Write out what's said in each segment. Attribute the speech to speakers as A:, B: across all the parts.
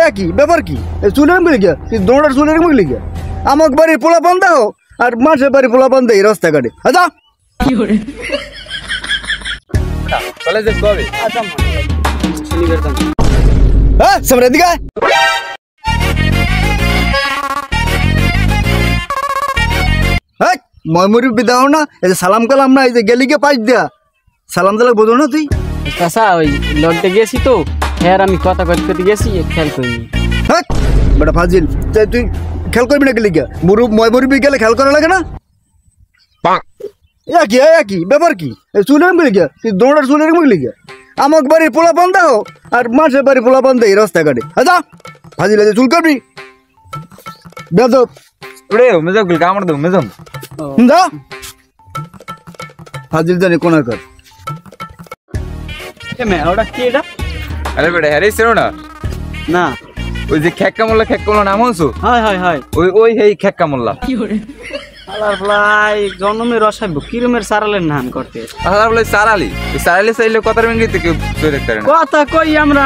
A: একই ব্যাপার কি চুলের মিলে গিয়া দৌড়ার চুলের মিলে গিয়া আমার বাড়ির পোলা পান দাও আর মাসের বাড়ির পোলা পান দেয় রাস্তাঘাটে আচ্ছা
B: কলেজে কবে
A: হ্যাঁ সামনে দিকে ময়মুরি বিদাও না এই যে সালাম কালাম না এই যে গেলি গে পাইস দিয়া সালাম দিলে বোঝো না তুই
C: চাচা ওই লড়তে গেছি তো হ্যাঁ আমি কথা করতে গেছি খেয়াল করিনি
A: হ্যাঁ বেটা ফাজিল তুই খেয়াল করবি না গেলি গিয়া ময়মুরি গেলে খেয়াল করা লাগে না একই ব্যাপার কি চুলের মিলে গিয়া দৌড়ার চুলের মিলে গিয়া আমার বাড়ির পোলা পান দাও আর মাসের বাড়ির পোলা পান দেয় রাস্তাঘাটে আচ্ছা ফাজিল আছে চুল কাটবি বেদব
B: রে মেজো গুল কামড় দাও মেজো
A: যা ফাজিল জানি কোন কর
C: ওটা কি এটা
B: আরে বেটা হ্যারে ছিল না
C: না
B: ওই যে খেক্কা মোল্লা নাম হনছো
C: হয় হয় হয়
B: ওই এই খেক্কা মোল্লা
C: আলার ফ্লাই জন্মের রসাইব কিরমের সারালের নাম করতে
B: আলার ফ্লাই সারালি চাইলে কথার ইংরেজিতে কেউ তুই দেখতে পারে না
C: কথা কই আমরা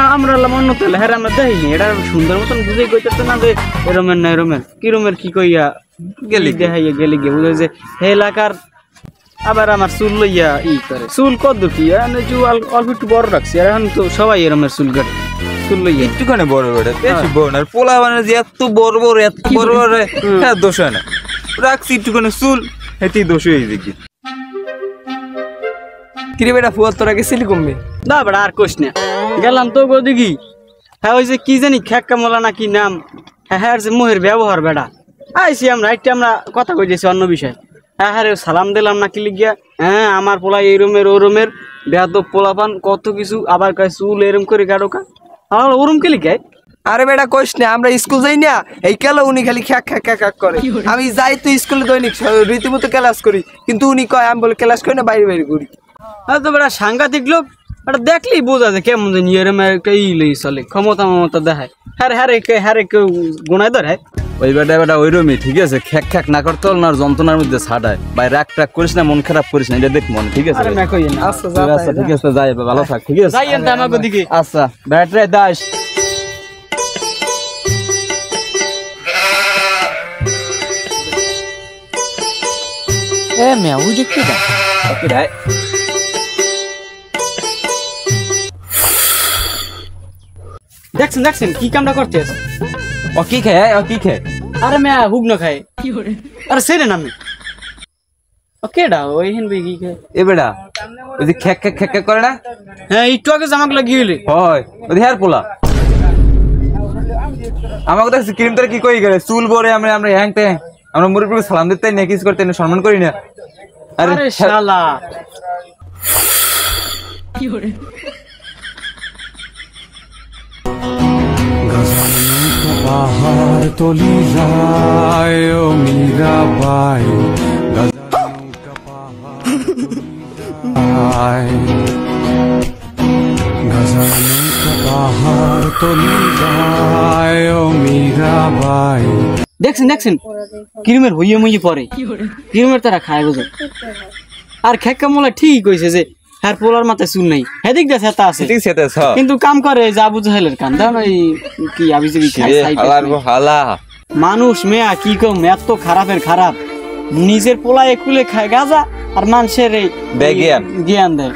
C: মন তেল হ্যাঁ আমরা দেখিনি এটা সুন্দর মতন বুঝেই কইতে না যে এরমের না এরমের কিরমের কি কইয়া গেলি দেখাইয়া গেলি গিয়ে বুঝে যে হে এলাকার আবার আমার চুল লইয়া করে চুল কত কি অল্প একটু বড় রাখছি আর এখন তো সবাই এরমের চুল কাটে চুল লইয়া
B: একটুখানি বড় বেটা বেশি বড় না পোলা মানে যে এত বড় হ্যাঁ দোষ হয় না রাখছি একটুখানি চুল এতেই দোষ হয়ে দেখি
D: কিরে বেটা ফুয়ার তোরা গেছিলি কমবে
C: না বেটা আর কোশ না গেলাম তো গো দেখি হ্যাঁ ওই যে কি জানি খেক্কা মোলা না কি নাম হ্যাঁ যে মোহের ব্যবহার বেটা আইসি আমরা কথা কই দিয়েছি অন্য বিষয় হ্যাঁ সালাম দিলাম না কি লিখিয়া হ্যাঁ আমার পোলা এই রুমের ও রুমের বেয়াদব পোলা পান কত কিছু আবার কয় চুল এরম করে গাড়োকা আমার ওরম কে লিখায়
D: আরে বেটা কইস না আমরা স্কুল যাই না এই কেলা উনি খালি খ্যাক খ্যাক খ্যাক করে আমি যাই তো স্কুলে দৈনিক রীতিমতো ক্লাস করি কিন্তু উনি কয় আমি বলে ক্লাস করি না বাইরে বাইরে করি
C: হ্যাঁ তো বেটা সাংঘাতিক লোক এটা দেখলেই বোঝা যায় কেমন জানি এরম একটা চলে ক্ষমতা মমতা দেখায় হ্যারে কেউ গুণায় ধরে
E: ওই বেটা ওইরমই ঠিক আছে খ্যাক খ্যাক না করতে হল না যন্ত্রণার মধ্যে ছাড়ায় ভাই রাগ টাক করিস না মন খারাপ করিস না এটা দেখ মনে ঠিক আছে আচ্ছা ঠিক আছে যাই ভালো থাক ঠিক আছে
C: যাইয়েন আমাকে দিকে
E: আচ্ছা ব্যাটারি দাস
C: এ মেয়া ওই যে কি
E: দেখ
C: দেখছেন কি কামটা করতেছ
E: ও কি খায়
C: আরে মেয়া হুগ না খায় আরে সেই না আমি কেডা ওই হেন বই কি খায়
B: এ বেটা ওই যে খ্যাক করে না
C: হ্যাঁ একটু আগে জামাক লাগিয়ে গেলে
B: হয় ওই হেয়ার পোলা আমাকে দেখছি ক্রিম তোরা কি কই গেলে চুল বরে আমরা হ্যাংতে আমরা মুরব্বীকে সালাম দিতে না কিছু করতে না সম্মান করি না
C: আরে শালা কি হরে
F: पहाड़ तोली जाए ओ मीरा बाई गजनों का पहाड़ गजनों का पहाड़ तोली जाए ओ मीरा बाई
C: দেখছেন কিরমের হইয়ে মুইয়ে পরে কিরমের তারা খায় বুঝো আর খেক্কা মোলা ঠিক কইছে যে হ্যার পোলার মাথায় চুল নাই হেদিক দে সেটা আছে
B: ঠিক সেটা আছে
C: কিন্তু কাম করে যা বুঝ হেলের কান দাও এই কি আবিজে কি খায়
B: হালা
C: মানুষ মেয়া কি কম এত খারাপের খারাপ নিজের পোলা একুলে খায় গাজা আর মানুষের এই জ্ঞান দেয়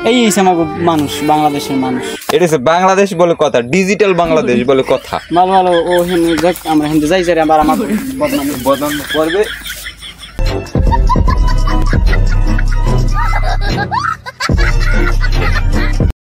C: এই আমাকে মানুষ বাংলাদেশের মানুষ
B: এটা বাংলাদেশ বলে কথা ডিজিটাল বাংলাদেশ বলে কথা
C: ভালো ও হেন দেখ আমরা হিন্দু যাই আবার আমার বদনাম
B: করবে